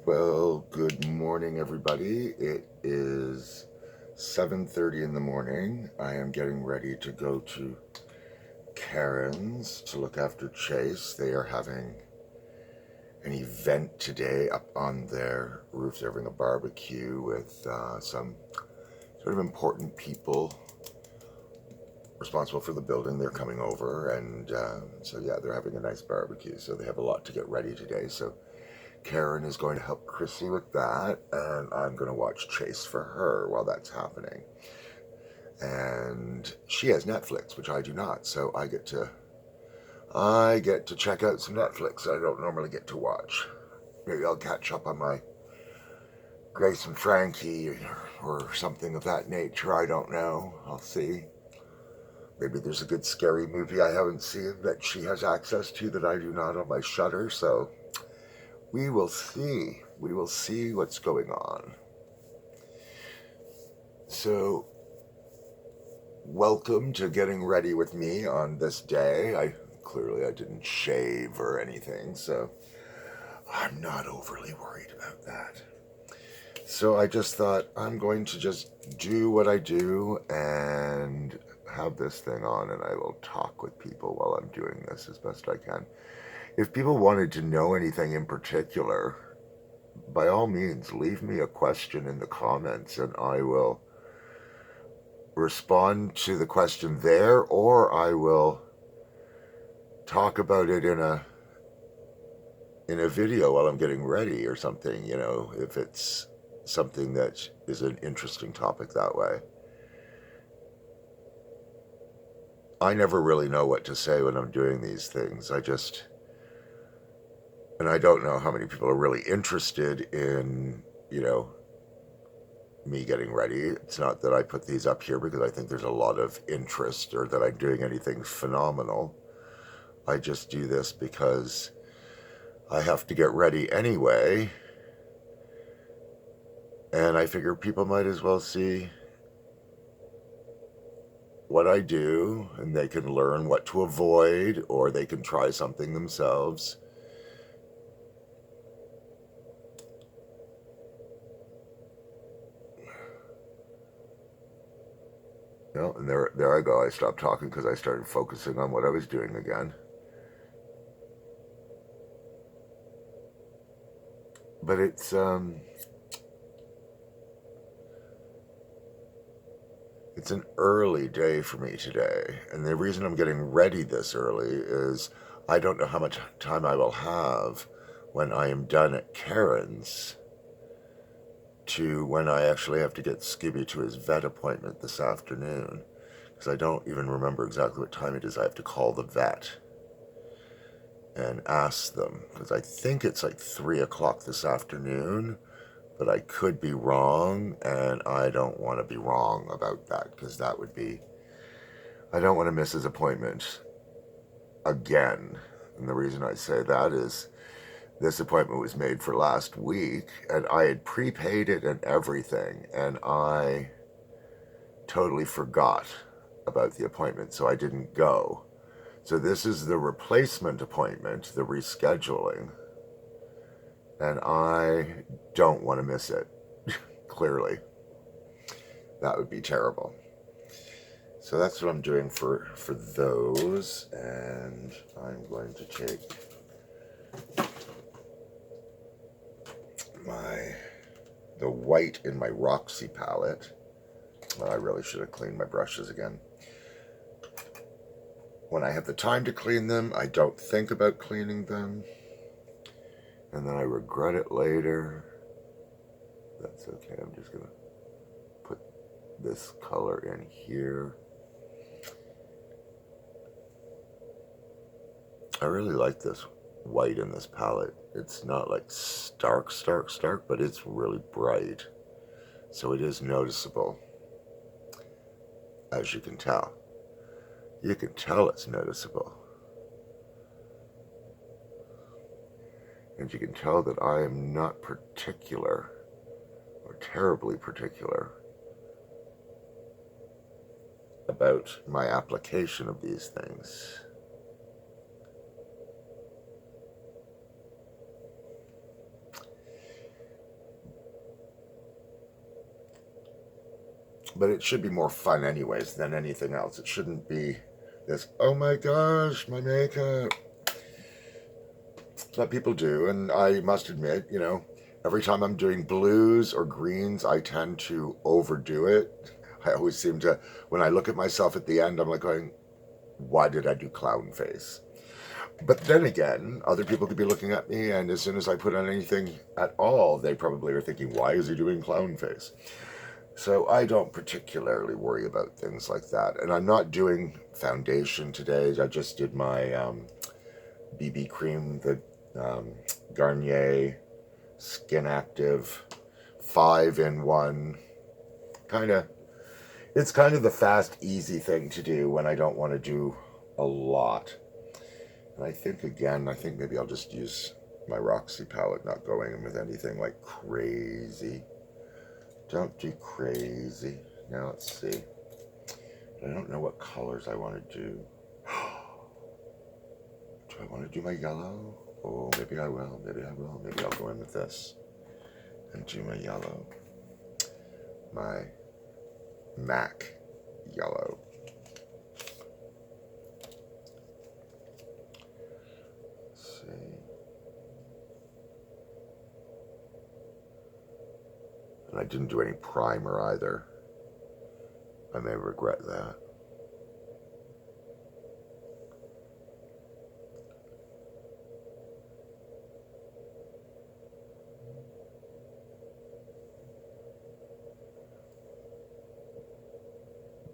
Well, good morning, everybody. It is 7:30 in the morning. I am getting ready to go to Karen's to look after Chase. They are having an event today up on their roof. They're having a barbecue with some sort of important people responsible for the building. They're coming over, and so they're having a nice barbecue. So they have a lot to get ready today. So Karen is going to help Chrissy with that, and I'm going to watch Chase for her while that's happening. And she has Netflix, which I do not, so I get to check out some Netflix I don't normally get to watch. Maybe I'll catch up on my Grace and Frankie or something of that nature. I don't know. I'll see. Maybe there's a good scary movie I haven't seen that she has access to that I do not on my Shutter. So we will see. We will see what's going on. So, welcome to getting ready with me on this day. I didn't shave or anything, so I'm not overly worried about that. So I just thought I'm going to just do what I do and have this thing on, and I will talk with people while I'm doing this as best I can. If people wanted to know anything in particular, by all means, leave me a question in the comments and I will respond to the question there, or I will talk about it in a video while I'm getting ready or something, if it's something that is an interesting topic that way. I never really know what to say when I'm doing these things. And I don't know how many people are really interested in, me getting ready. It's not that I put these up here because I think there's a lot of interest or that I'm doing anything phenomenal. I just do this because I have to get ready anyway, and I figure people might as well see what I do, and they can learn what to avoid, or they can try something themselves. And there I go. I stopped talking because I started focusing on what I was doing again. But it's an early day for me today, and the reason I'm getting ready this early is I don't know how much time I will have when I am done at Karen's to when I actually have to get Skibby to his vet appointment this afternoon, because I don't even remember exactly what time it is. I have to call the vet and ask them, because I think it's like 3 o'clock this afternoon, but I could be wrong, and I don't want to be wrong about that, because that would be, I don't want to miss his appointment again. And the reason I say that is this appointment was made for last week, and I had prepaid it and everything, and I totally forgot about the appointment, so I didn't go. So this is the replacement appointment, the rescheduling, and I don't want to miss it. Clearly, that would be terrible. So that's what I'm doing for those, and I'm going to take the white in my Roxy palette. Well, I really should have cleaned my brushes again. When I have the time to clean them, I don't think about cleaning them, and then I regret it later. That's okay. I'm just gonna put this color in here. I really like this white in this palette. It's not like stark, but it's really bright. So it is noticeable, as you can tell. You can tell it's noticeable. And you can tell that I am not particular, or terribly particular, about my application of these things. But it should be more fun anyways than anything else. It shouldn't be this, oh my gosh, my makeup. But people do, and I must admit, every time I'm doing blues or greens, I tend to overdo it. I always seem to, when I look at myself at the end, I'm like going, why did I do clown face? But then again, other people could be looking at me, and as soon as I put on anything at all, they probably are thinking, why is he doing clown face? So I don't particularly worry about things like that. And I'm not doing foundation today. I just did my BB cream, the Garnier Skin Active 5-in-1. It's kind of the fast, easy thing to do when I don't want to do a lot. And I think maybe I'll just use my Roxy palette, not going in with anything like crazy. Don't do crazy. Now let's see. I don't know what colors I want to do. Do I want to do my yellow? Oh, maybe I will. Maybe I'll go in with this and do my yellow. My MAC yellow. Let's see. And I didn't do any primer either. I may regret that.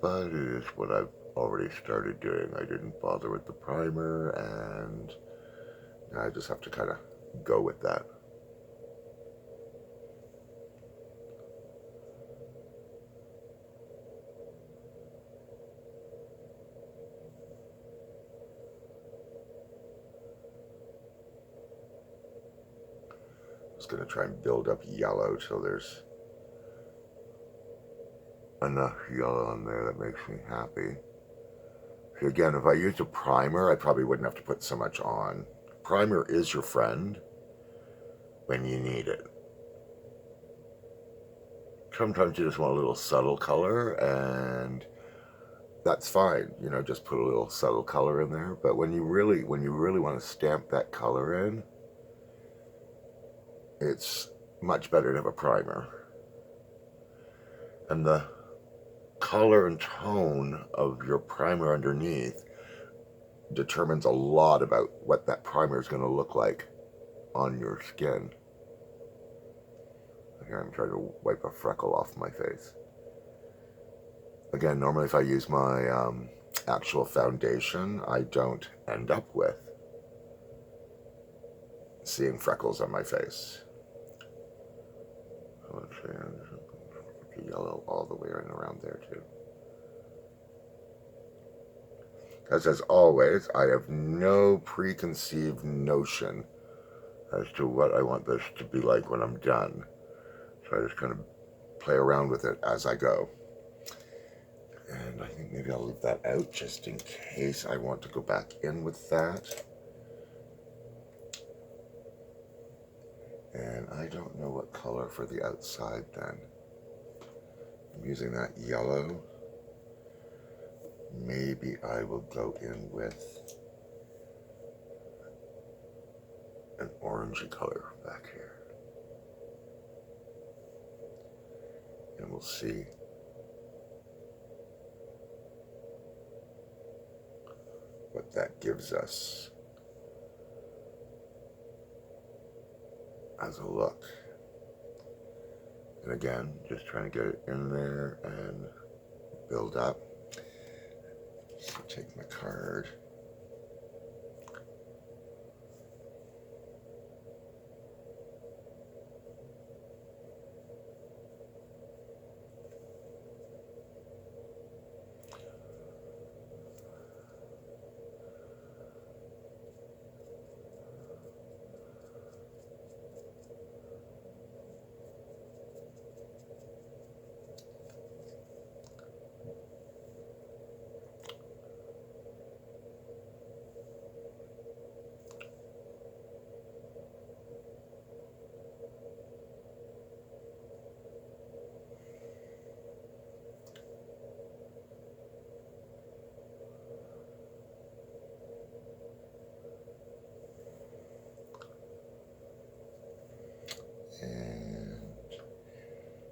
But it is what I've already started doing. I didn't bother with the primer, and I just have to kind of go with that. Just going to try and build up yellow till there's enough yellow on there that makes me happy. So again, if I used a primer, I probably wouldn't have to put so much on. Primer is your friend when you need it. Sometimes you just want a little subtle color, and that's fine. Just put a little subtle color in there. But when you really want to stamp that color in, it's much better to have a primer. And the color and tone of your primer underneath determines a lot about what that primer is going to look like on your skin. Here I'm trying to wipe a freckle off my face. Again, normally if I use my actual foundation, I don't end up with seeing freckles on my face. Let's see, yellow all the way in around there too. As always, I have no preconceived notion as to what I want this to be like when I'm done. So I just kind of play around with it as I go. And I think maybe I'll leave that out just in case I want to go back in with that. And I don't know what color for the outside then. I'm using that yellow. Maybe I will go in with an orangey color back here. And we'll see what that gives us as a look. And again, just trying to get it in there and build up. So take my card.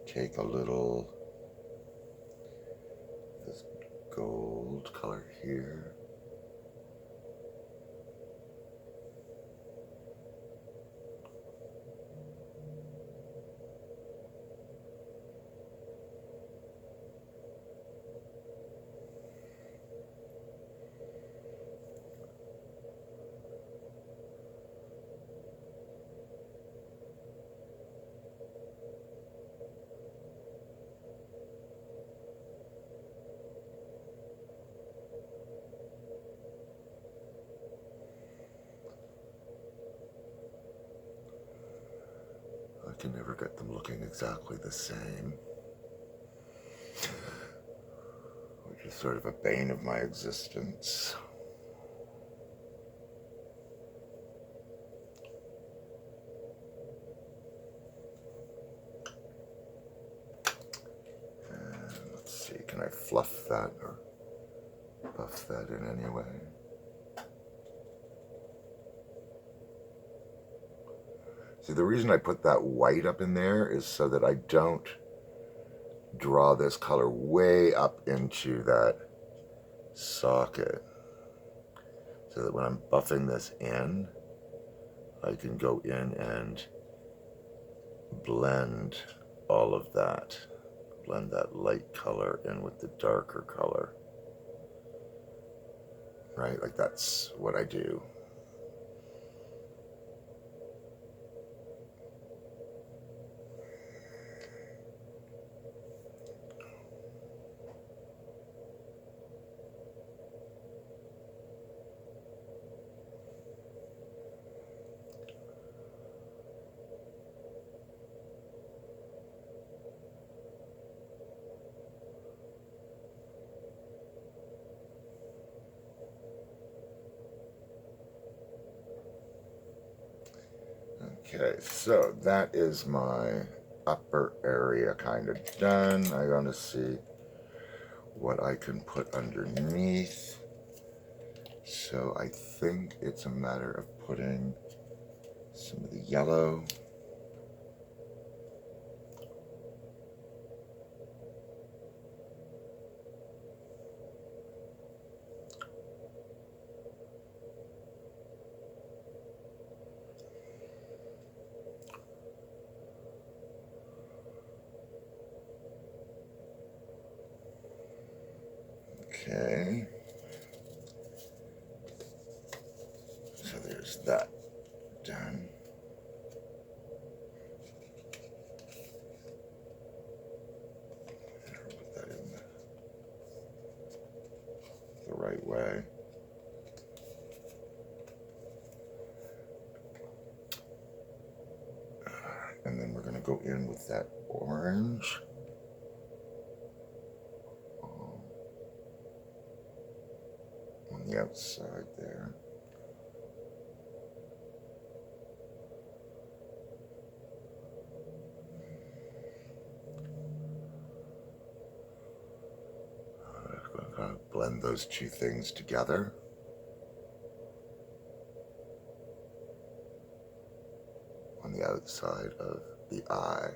take a little this gold color here. I can never get them looking exactly the same, which is sort of a bane of my existence. And let's see, can I fluff that or buff that in any way? See, the reason I put that white up in there is so that I don't draw this color way up into that socket. So that when I'm buffing this in, I can go in and blend all of that. Blend that light color in with the darker color. Right? Like that's what I do. Okay, so that is my upper area kind of done. I'm going to see what I can put underneath. So I think it's a matter of putting some of the yellow. Okay. So there's that done. Put that in the right way. And then we're going to go in with that orange. On the outside there. I'm going to blend those two things together. On the outside of the eye.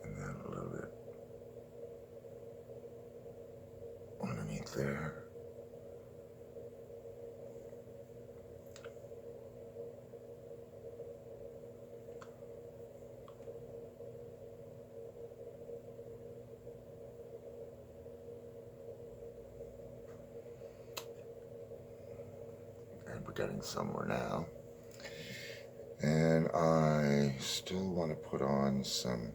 And then a little bit underneath there. And we're getting somewhere now. And I still want to put on something.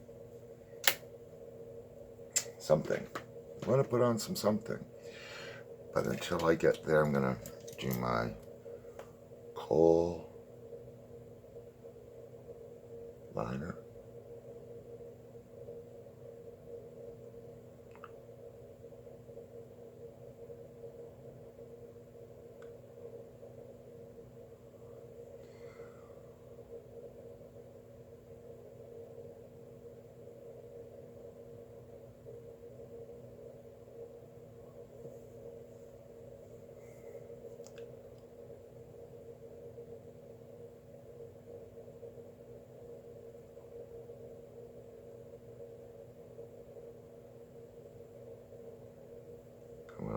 I want to put on something. But until I get there, I'm going to do my coal liner.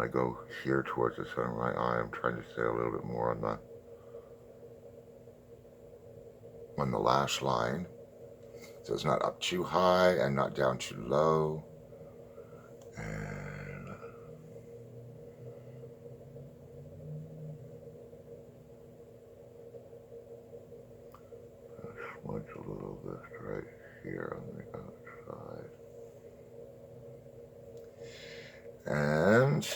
I go here towards the center of my eye, I'm trying to stay a little bit more on the lash line. So it's not up too high and not down too low. And smudge a little bit right here on the outside. And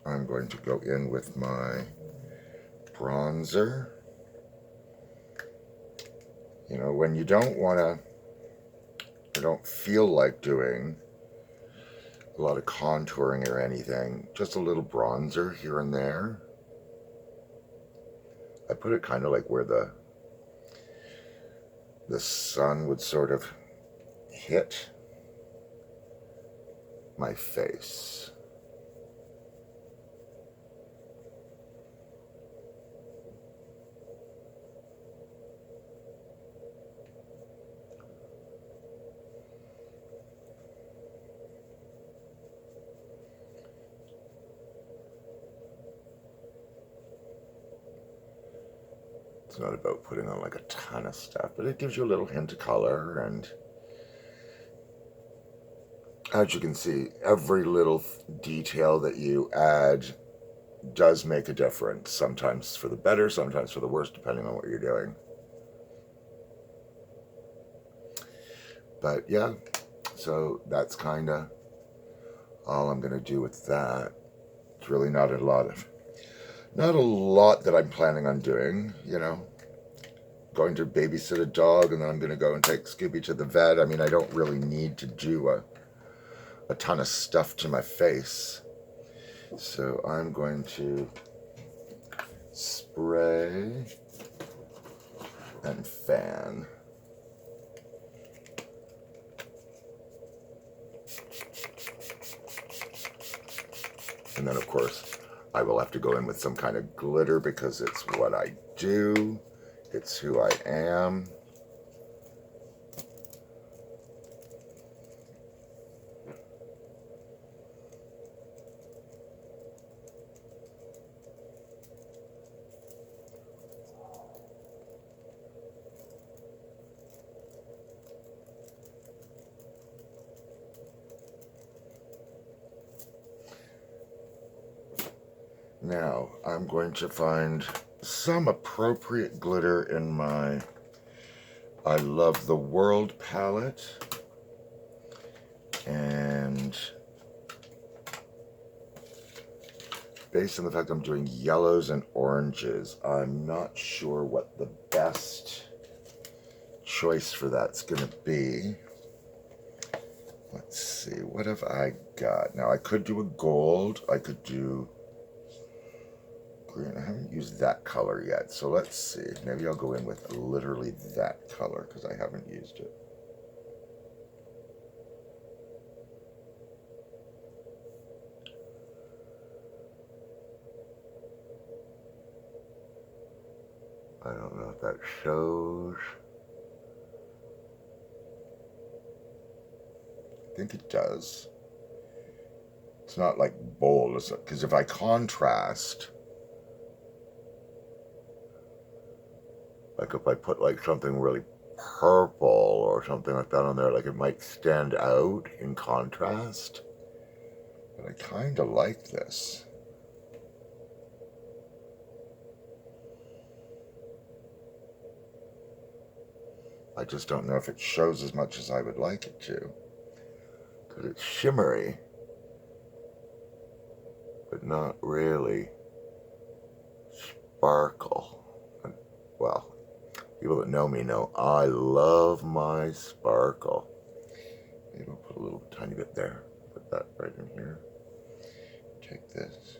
I'm going to go in with my bronzer. You know, when you don't feel like doing a lot of contouring or anything, just a little bronzer here and there. I put it kind of like where the sun would sort of hit my face. It's not about putting on like a ton of stuff, but it gives you a little hint of color, and as you can see, every little detail that you add does make a difference, sometimes for the better, sometimes for the worse, depending on what you're doing. But yeah, so that's kind of all I'm going to do with that. It's really not a lot that I'm planning on doing, you know. Going to babysit a dog, and then I'm going to go and take Scooby to the vet. I mean, I don't really need to do a ton of stuff to my face. So I'm going to spray and fan. And then, of course, I will have to go in with some kind of glitter because it's what I do. It's who I am. Now, I'm going to find some appropriate glitter in my I Love the World palette. And based on the fact I'm doing yellows and oranges, I'm not sure what the best choice for that's going to be. Let's see, what have I got? Now, I could do a gold, I could do green. I haven't used that color yet, so let's see. Maybe I'll go in with literally that color because I haven't used it. I don't know if that shows. I think it does. It's not like bold, because if I contrast, like if I put like something really purple or something like that on there, like it might stand out in contrast. But I kind of like this. I just don't know if it shows as much as I would like it to. Because it's shimmery, but not really sparkle. And, well, people that know me know I love my sparkle. Maybe I'll put a little tiny bit there. Put that right in here. Take this.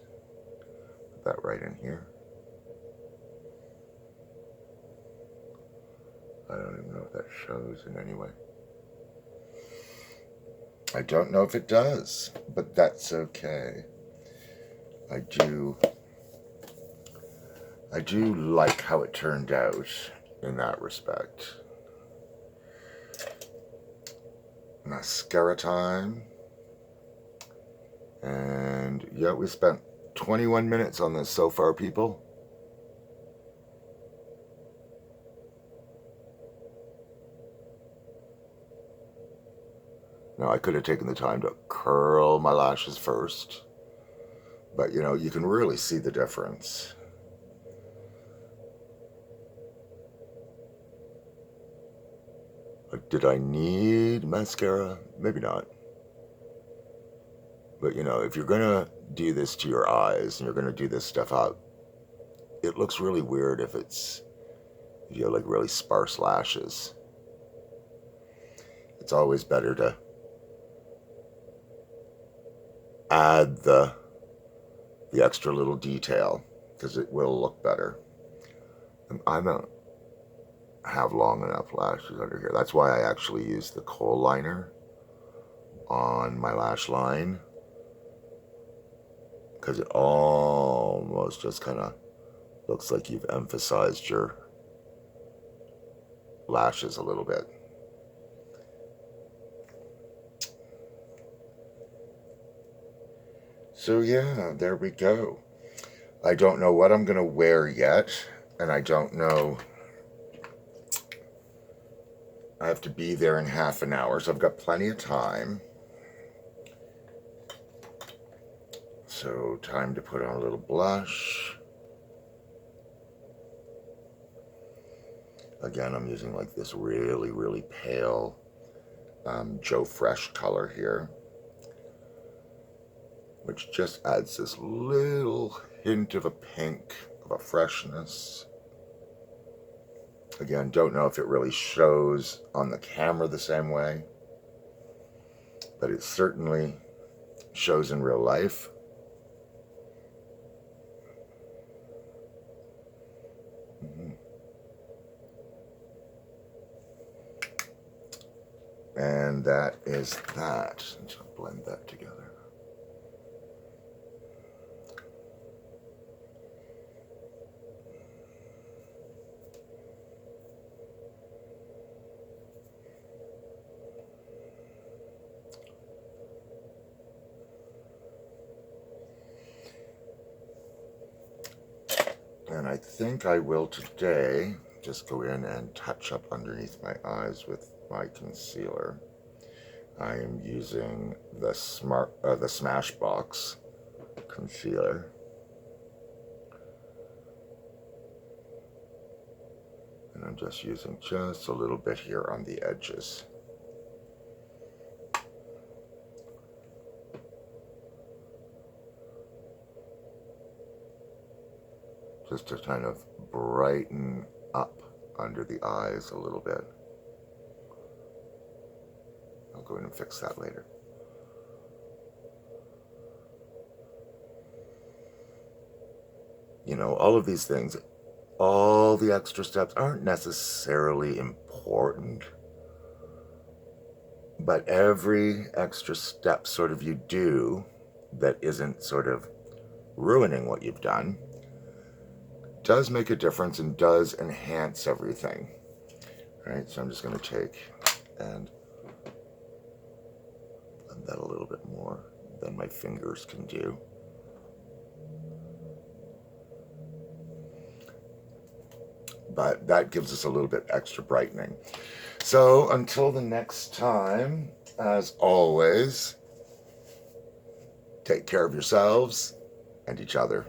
Put that right in here. I don't even know if that shows in any way. I don't know if it does, but that's okay. I do like how it turned out in that respect. Mascara time. And yeah, we spent 21 minutes on this so far, people. Now, I could have taken the time to curl my lashes first, but you know, you can really see the difference. Like, did I need mascara? Maybe not. But you know, if you're gonna do this to your eyes and you're gonna do this stuff out, it looks really weird if you have like really sparse lashes. It's always better to add the extra little detail because it will look better. And I don't have long enough lashes under here. That's why I actually use the kohl liner on my lash line, because it almost just kind of looks like you've emphasized your lashes a little bit. So yeah, there we go. I don't know what I'm going to wear yet, and I don't know. I have to be there in half an hour, so I've got plenty of time. So time to put on a little blush. Again, I'm using like this really, really pale Joe Fresh color here, which just adds this little hint of a pink, of a freshness. Again, don't know if it really shows on the camera the same way, but it certainly shows in real life. And that is that. Let's blend that together. And I think I will today just go in and touch up underneath my eyes with my concealer. I am using the Smashbox concealer. And I'm just using just a little bit here on the edges. Just to kind of brighten up under the eyes a little bit. I'll go in and fix that later. You know, all of these things, all the extra steps aren't necessarily important, but every extra step sort of you do that isn't sort of ruining what you've done does make a difference and does enhance everything. All right, so I'm just going to take and blend that a little bit more than my fingers can do. But that gives us a little bit extra brightening. So until the next time, as always, take care of yourselves and each other.